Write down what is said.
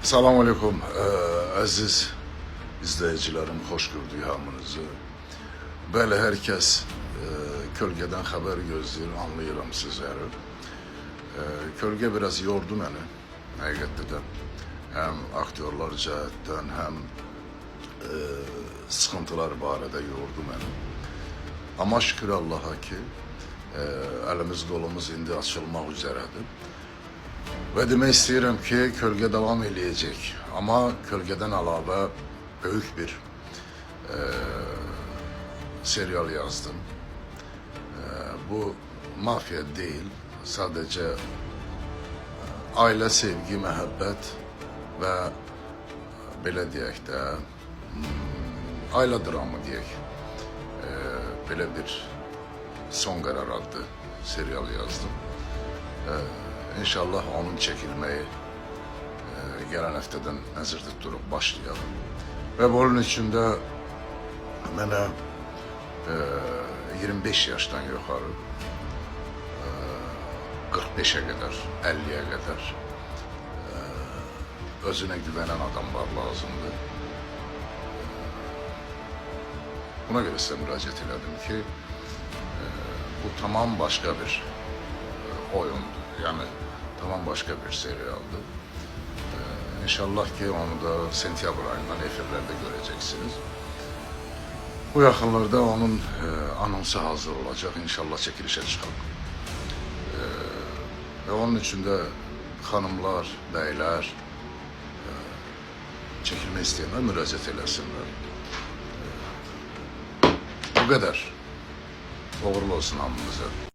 Selamünaleyküm aziz izleyicilerim, hoş gördük hamınızı. Böyle herkes kölgeden haber gözləyir, anlayıram sizleri. Kölge biraz yordu beni, həqiqətdə də. Hem aktyorlar cəhətdən, hem sıkıntılar barədə yordu beni. Ama şükür Allah'a ki, elimiz kolumuz indi açılmaq üzərədir. Ve demek istedim ki kölge devam edecek. Ama kölgeden alaba büyük bir serial yazdım. Bu mafya değil, sadece aile, sevgi, məhəbbət ve belə deyək də aile dramı deyək. Belə bir Son Qərar adlı serial yazdım. İnşallah onun çekilmeyi gelen haftadan nəzərdə tuturuq başlayalım. Ve bunun içinde mənə 25 yaştan yukarı 45'e kadar, 50'ye kadar özüne güvenen adamlar lazımdı. Buna göre size müracaat elədim ki bu tamam başka bir oyundu. Yani tamam başka bir serialdı. İnşallah ki onu da sentyabr ayından efirlerde göreceksiniz. Bu yakınlarda onun anonsu hazır olacak. İnşallah çekilişe çıkalım. Ve onun için de hanımlar, beyler çekilme isteyenler müracaat eləsinler. Bu kadar. Uğurlu olsun hamımıza.